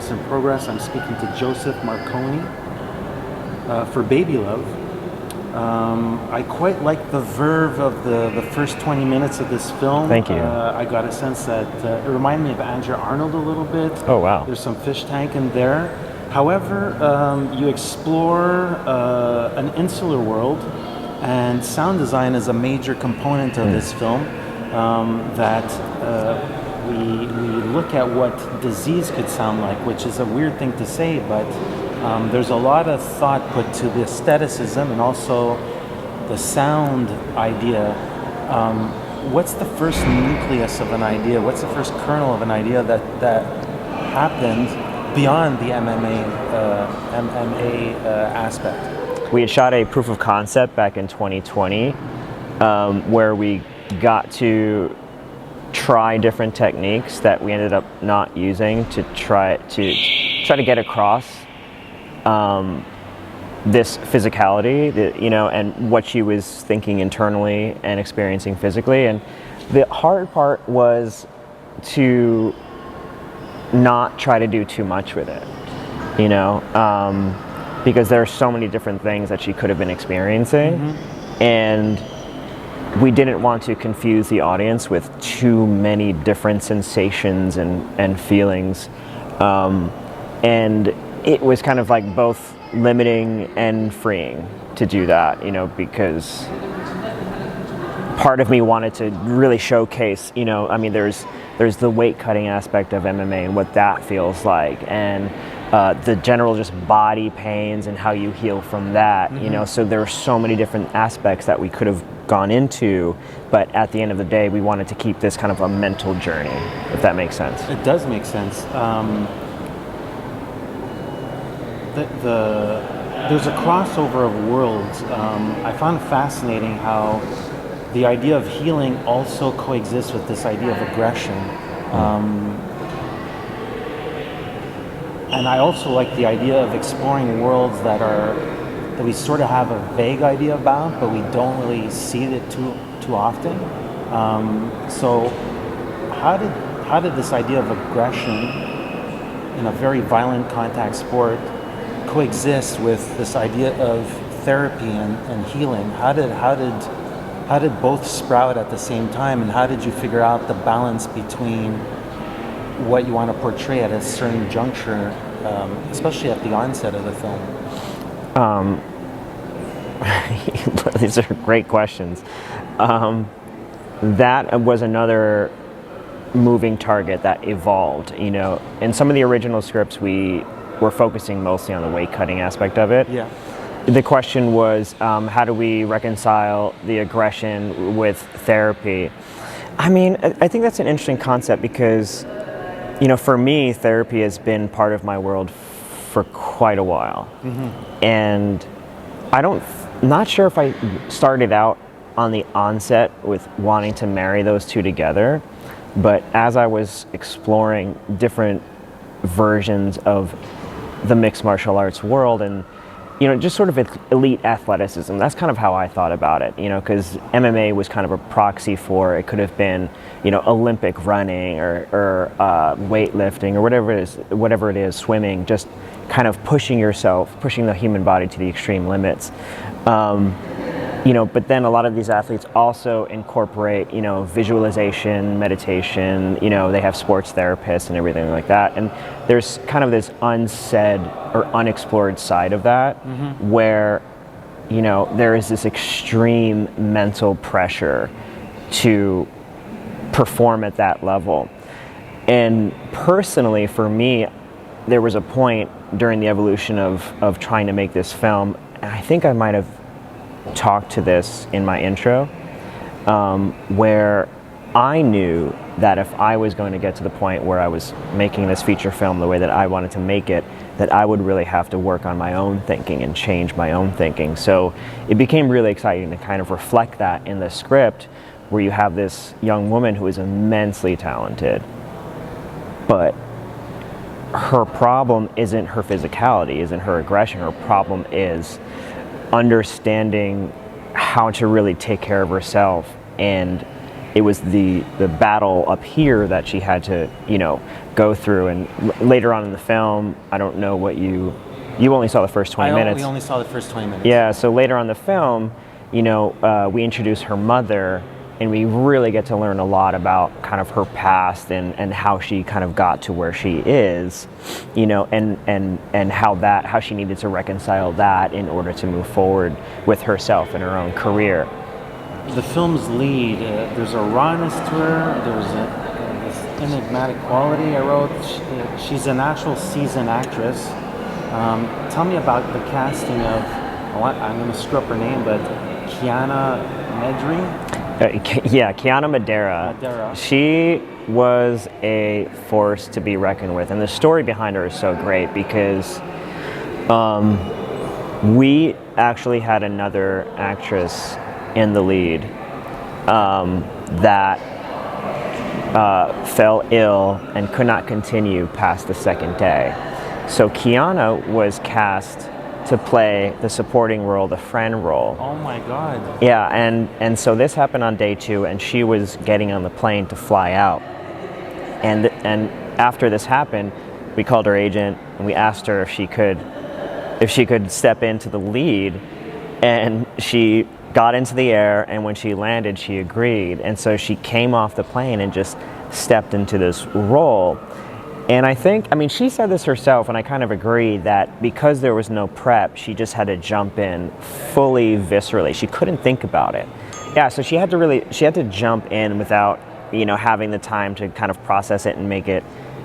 Works in Progress. I'm speaking to Joseph Marconi for Baby Love. I quite like the verve of the first 20 minutes of this film. Thank you. I got a sense that it reminded me of Andrea Arnold a little bit. Oh, wow. There's some fish tank in there. However, you explore an insular world, and sound design is a major component of this film. We look at what disease could sound like, which is a weird thing to say, but there's a lot of thought put to the aestheticism and also the sound idea. What's the first nucleus of an idea? What's the first kernel of an idea that happened beyond the MMA aspect? We had shot a proof of concept back in 2020 where we got to try different techniques that we ended up not using to try to get across this physicality, and what she was thinking internally and experiencing physically. And the hard part was to not try to do too much with it, because there are so many different things that she could have been experiencing, and we didn't want to confuse the audience with too many different sensations and feelings. And it was kind of like both limiting and freeing to do that, because part of me wanted to really showcase, there's the weight cutting aspect of MMA and what that feels like, and the general just body pains and how you heal from that, so there are so many different aspects that we could have gone into, but at the end of the day, we wanted to keep this kind of a mental journey, if that makes sense. It does make sense. There's a crossover of worlds. I found fascinating how the idea of healing also coexists with this idea of aggression. And I also like the idea of exploring worlds that we sort of have a vague idea about, but we don't really see it too often. So how did this idea of aggression in a very violent contact sport coexist with this idea of therapy and healing? How did both sprout at the same time, and how did you figure out the balance between what you want to portray at a certain juncture, especially at the onset of the film? These are great questions. That was another moving target that evolved. In some of the original scripts, we were focusing mostly on the weight cutting aspect of it. Yeah. The question was, how do we reconcile the aggression with therapy? I think that's an interesting concept because, for me, therapy has been part of my world for quite a while. And not sure if I started out on the onset with wanting to marry those two together, but as I was exploring different versions of the mixed martial arts world and just sort of elite athleticism, that's kind of how I thought about it, because MMA was kind of a proxy for, it could have been, Olympic running or weightlifting or whatever it is, swimming, just kind of pushing the human body to the extreme limits. But then a lot of these athletes also incorporate, visualization, meditation, they have sports therapists and everything like that. And there's kind of this unsaid or unexplored side of that where, there is this extreme mental pressure to perform at that level. And personally, for me, there was a point during the evolution of trying to make this film, and I think I might have talked to this in my intro, where I knew that if I was going to get to the point where I was making this feature film the way that I wanted to make it, that I would really have to work on my own thinking and change my own thinking. So it became really exciting to kind of reflect that in the script, where you have this young woman who is immensely talented, but her problem isn't her physicality, isn't her aggression. Her problem is understanding how to really take care of herself and it was the battle up here that she had to, go through. And later on in the film, I don't know what you only saw the first 20 minutes. We only saw the first 20 minutes. Yeah, so later on in the film, we introduce her mother, and we really get to learn a lot about kind of her past and how she kind of got to where she is, and how she needed to reconcile that in order to move forward with herself and her own career. The film's lead, there's a rawness to her, there's this enigmatic quality. I wrote, she's an actual seasoned actress. Tell me about the casting of, I'm going to screw up her name, but Kiana Medri? Kiana Madeira. She was a force to be reckoned with. And the story behind her is so great because we actually had another actress in the lead that fell ill and could not continue past the second day. So Kiana was cast to play the supporting role, the friend role. Oh my God. Yeah, and so this happened on day 2, and she was getting on the plane to fly out. And after this happened, we called her agent and we asked her if she could step into the lead, and she got into the air, and when she landed, she agreed. And so she came off the plane and just stepped into this role. And she said this herself, and I kind of agree that because there was no prep, she just had to jump in fully viscerally. She couldn't think about it. Yeah, so she had to jump in without, having the time to kind of process it and make it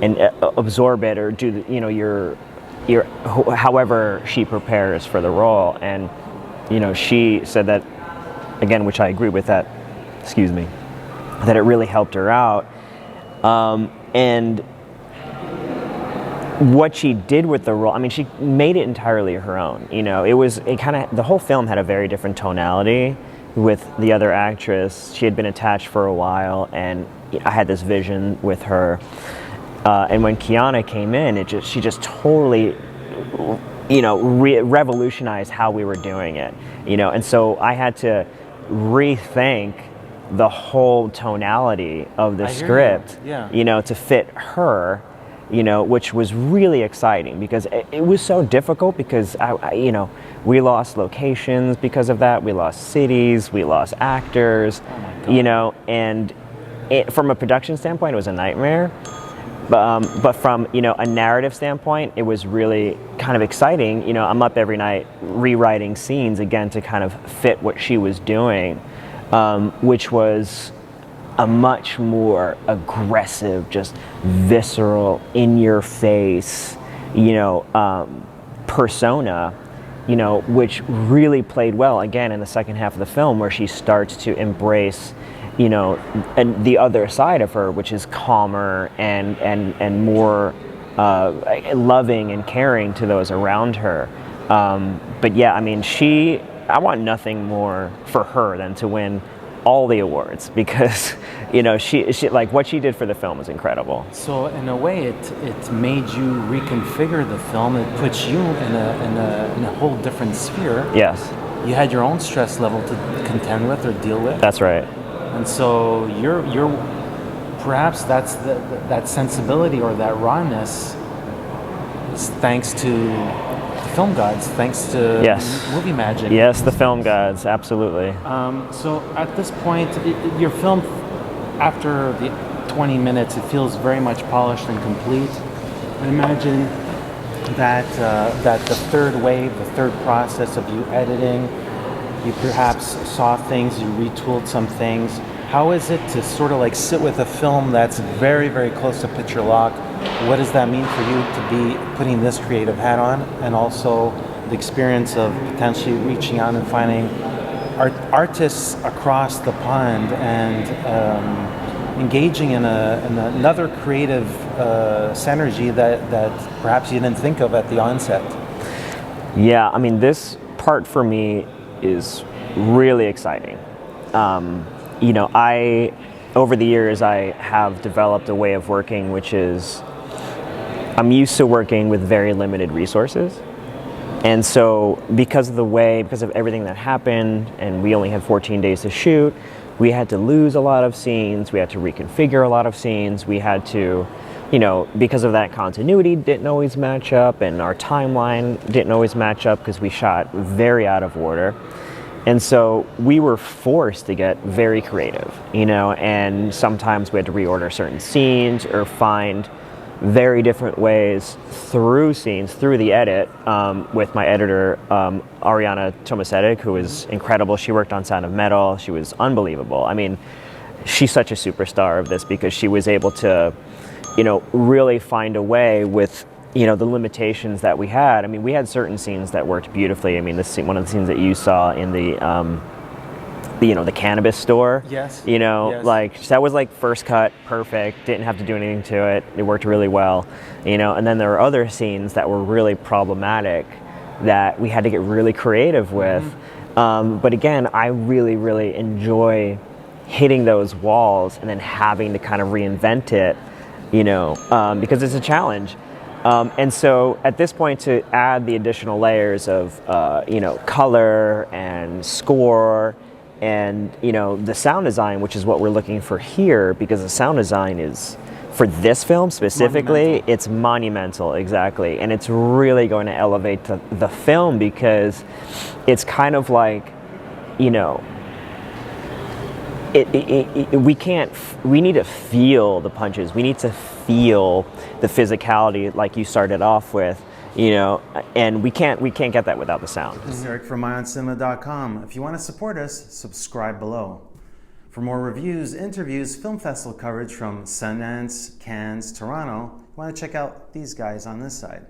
and absorb it, or do your however she prepares for the role. And she said that, again, which I agree with, that it really helped her out. And what she did with the role, she made it entirely her own. The whole film had a very different tonality with the other actress. She had been attached for a while, and I had this vision with her. And when Kiana came in, she just totally, revolutionized how we were doing it. And so I had to rethink the whole tonality of the script, to fit her. Which was really exciting because it was so difficult because we lost locations because of that. We lost cities, we lost actors, and from a production standpoint, it was a nightmare. But from a narrative standpoint, it was really kind of exciting. I'm up every night rewriting scenes again to kind of fit what she was doing, which was a much more aggressive, just visceral, in-your-face, persona, which really played well, again, in the second half of the film, where she starts to embrace, and the other side of her, which is calmer and more loving and caring to those around her. But yeah, I want nothing more for her than to win all the awards, because she like what she did for the film is incredible. So in a way, it made you reconfigure the film. It puts you in a whole different sphere. Yes. You had your own stress level to contend with or deal with. That's right. And so you're perhaps that's that sensibility or that rawness is thanks to the film gods, thanks to movie magic. Yes, the film gods, absolutely. So at this point, your film, after the 20 minutes, it feels very much polished and complete. I imagine that the third wave, the third process of you editing, you perhaps saw things, you retooled some things. How is it to sort of like sit with a film that's very, very close to picture lock? What does that mean for you to be putting this creative hat on, and also the experience of potentially reaching out and finding artists across the pond and engaging in another creative synergy that perhaps you didn't think of at the onset? Yeah, this part for me is really exciting. Over the years, I have developed a way of working, which is I'm used to working with very limited resources. And so because of everything that happened, and we only had 14 days to shoot, we had to lose a lot of scenes, we had to reconfigure a lot of scenes, we had to, because of that, continuity didn't always match up, and our timeline didn't always match up because we shot very out of order. And so we were forced to get very creative, and sometimes we had to reorder certain scenes or find very different ways through scenes, through the edit, with my editor, Ariana Tomasetic, who is incredible. She worked on Sound of Metal. She was unbelievable. I mean, she's such a superstar of this because she was able to, really find a way with, the limitations that we had. I mean, we had certain scenes that worked beautifully. I mean, one of the scenes that you saw in the cannabis store. Yes. Yes. Like that was like first cut, perfect. Didn't have to do anything to it. It worked really well. And then there were other scenes that were really problematic that we had to get really creative with. But again, I really, really enjoy hitting those walls and then having to kind of reinvent it, because it's a challenge. And so at this point, to add the additional layers of, color and score and, the sound design, which is what we're looking for here, because the sound design is, for this film specifically, it's monumental, exactly. And it's really going to elevate the film because it's kind of like, we need to feel the punches. We need to feel the physicality like you started off with, and we can't get that without the sound. This is Eric from IONCINEMA.com. If you want to support us, subscribe below. For more reviews, interviews, film festival coverage from Sundance, Cannes, Toronto, you want to check out these guys on this side.